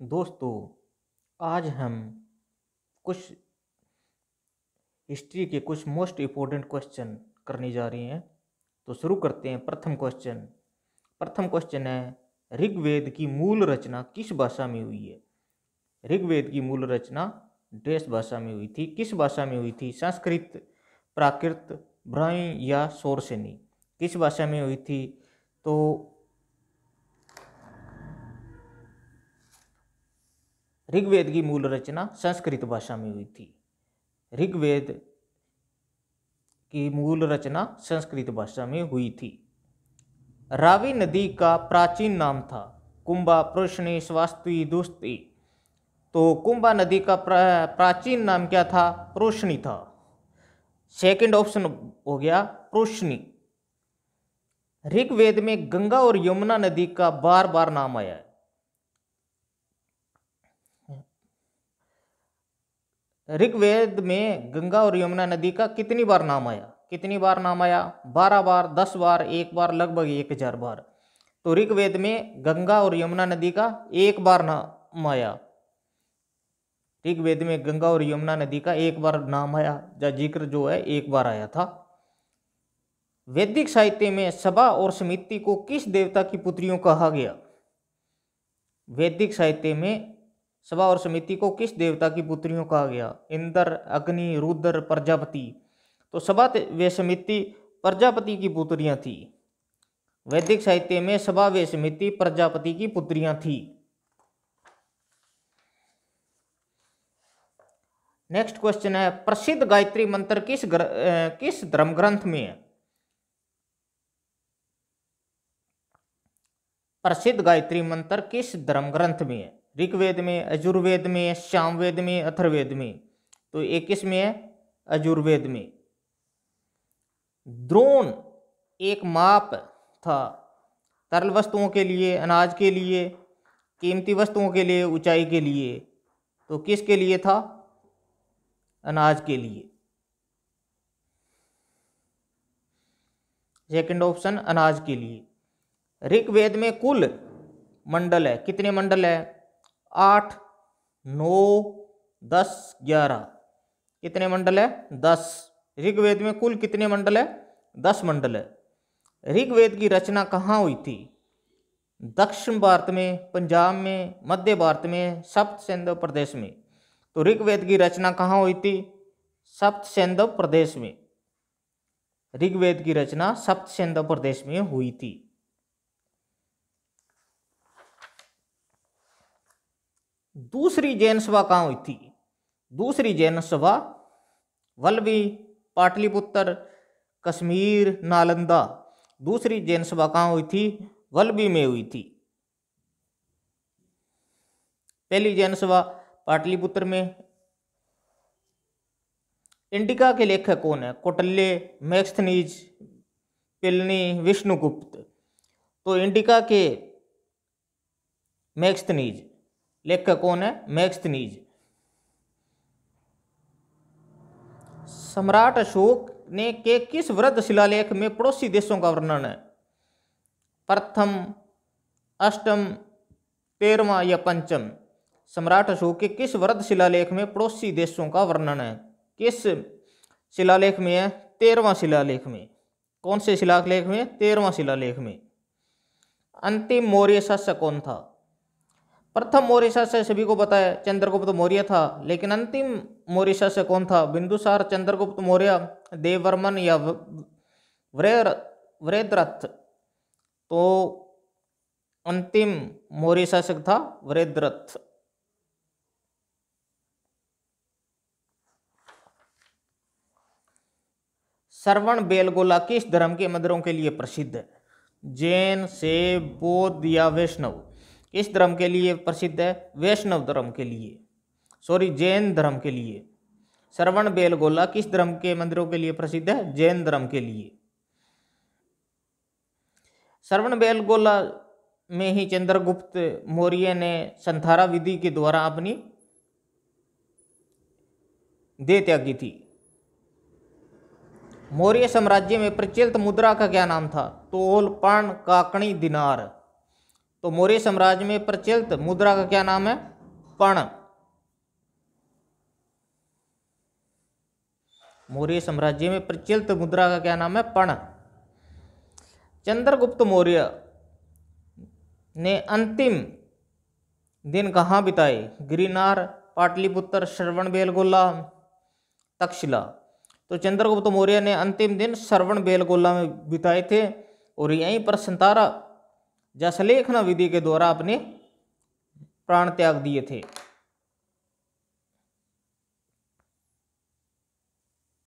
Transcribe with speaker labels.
Speaker 1: दोस्तों, आज हम कुछ हिस्ट्री के कुछ मोस्ट इम्पोर्टेंट क्वेश्चन करने जा रहे हैं। तो शुरू करते हैं। प्रथम क्वेश्चन है, ऋग्वेद की मूल रचना किस भाषा में हुई है? ऋग्वेद की मूल रचना डैश भाषा में हुई थी। किस भाषा में हुई थी? संस्कृत, प्राकृत, ब्राह्मी या शौरसेनी? किस भाषा में हुई थी? तो ऋग्वेद की मूल रचना संस्कृत भाषा में हुई थी। ऋग्वेद की मूल रचना संस्कृत भाषा में हुई थी। रावी नदी का प्राचीन नाम था कुंभा, प्रोशनी, स्वास्ति, दुस्ती। तो कुंभा नदी का प्राचीन नाम क्या था? प्रोशनी था। सेकंड ऑप्शन हो गया प्रोशनी। ऋग्वेद में गंगा और यमुना नदी का बार बार नाम आया है। ऋग्वेद में गंगा और यमुना नदी का कितनी बार नाम आया? 12 बार, 10 बार, 1 बार, लगभग 1000 बार। तो ऋग्वेद में गंगा और यमुना नदी का एक बार नाम आया। ऋग्वेद में गंगा और यमुना नदी का एक बार नाम आया, या जिक्र जो है एक बार आया था। वैदिक साहित्य में सभा और समिति को किस देवता की पुत्रियों कहा गया? वैदिक साहित्य में सभा और समिति को किस देवता की पुत्रियों कहा गया? इंद्र, अग्नि, रुद्र, प्रजापति। तो सभा व समिति प्रजापति की पुत्रियां थी। वैदिक साहित्य में सभा व समिति प्रजापति की पुत्रियां थी। नेक्स्ट क्वेश्चन है, प्रसिद्ध गायत्री मंत्र किस धर्म ग्रंथ में है? प्रसिद्ध गायत्री मंत्र किस धर्म ग्रंथ में है? ऋग्वेद में, यजुर्वेद में, सामवेद में, अथर्ववेद में? तो ये किस में है? यजुर्वेद में। द्रोण एक माप था तरल वस्तुओं के लिए, अनाज के लिए, कीमती वस्तुओं के लिए, ऊंचाई के लिए। तो किसके लिए था? अनाज के लिए। सेकंड ऑप्शन अनाज के लिए। ऋग्वेद में कुल मंडल है, कितने मंडल है? 8, 9, 10, 11। कितने मंडल है? 10। ऋग्वेद में कुल कितने मंडल है? 10 मंडल है। ऋग्वेद की रचना कहाँ हुई थी? दक्षिण भारत में, पंजाब में, मध्य भारत में, सप्त सिंधु प्रदेश में? तो ऋग्वेद की रचना कहाँ हुई थी? सप्त सिंधु प्रदेश में। ऋग्वेद की रचना सप्त सिंधु प्रदेश में हुई थी। दूसरी जैन सभा कहाँ हुई थी? दूसरी जैन सभा वल्लभी, पाटलिपुत्र, कश्मीर, नालंदा। दूसरी जैन सभा कहाँ हुई थी? वल्लभी में हुई थी। पहली जैन सभा पाटलिपुत्र में। इंडिका के लेखक कौन है? कौटिल्य, मैक्सथनीज, प्लिनी, विष्णुगुप्त। तो इंडिका के मैक्सथनीज। लेखक कौन है? मैक्सथनीज। सम्राट अशोक ने के किस वृद्ध शिलालेख में पड़ोसी देशों का वर्णन है? प्रथम, अष्टम, 13वां या पंचम? सम्राट अशोक के किस वृद्ध शिलालेख में पड़ोसी देशों का वर्णन है? किस शिलालेख में है? 13वां शिलालेख में। कौन से शिलालेख में? 13वां शिलालेख में। अंतिम मौर्य शासक कौन था? प्रथम मौर्य शासक सभी को पता है, चंद्रगुप्त मौर्य था। लेकिन अंतिम मौर्य शासक कौन था? बिंदुसार, चंद्रगुप्त मौर्य, देववर्मन या वृद्धरथ? तो अंतिम मौर्य शासक था वृद्धरथ। श्रवण बेलगोला किस धर्म के मंदिरों के लिए प्रसिद्ध है? जैन, शैव, बौद्ध या वैष्णव? किस धर्म के लिए प्रसिद्ध है? वैष्णव धर्म के लिए, जैन धर्म के लिए। श्रवण बेलगोला किस धर्म के मंदिरों के लिए प्रसिद्ध है? जैन धर्म के लिए। श्रवण बेलगोला में ही चंद्रगुप्त मौर्य ने संथारा विधि के द्वारा अपनी देह त्यागी थी। मौर्य साम्राज्य में प्रचलित मुद्रा का क्या नाम था? तोल, पर्ण, काकणी, दिनार। तो मौर्य साम्राज्य में प्रचलित मुद्रा का क्या नाम है? पण। मौर्य साम्राज्य में प्रचलित मुद्रा का क्या नाम है? पण। चंद्रगुप्त मौर्य ने अंतिम दिन कहाँ बिताए? गिरनार, पाटलिपुत्र, श्रवणबेलगोला, तक्षशिला। तो चंद्रगुप्त मौर्य ने अंतिम दिन श्रवणबेलगोला में बिताए थे और यहीं पर 17 जसलेखना विधि के द्वारा अपने प्राण त्याग दिए थे।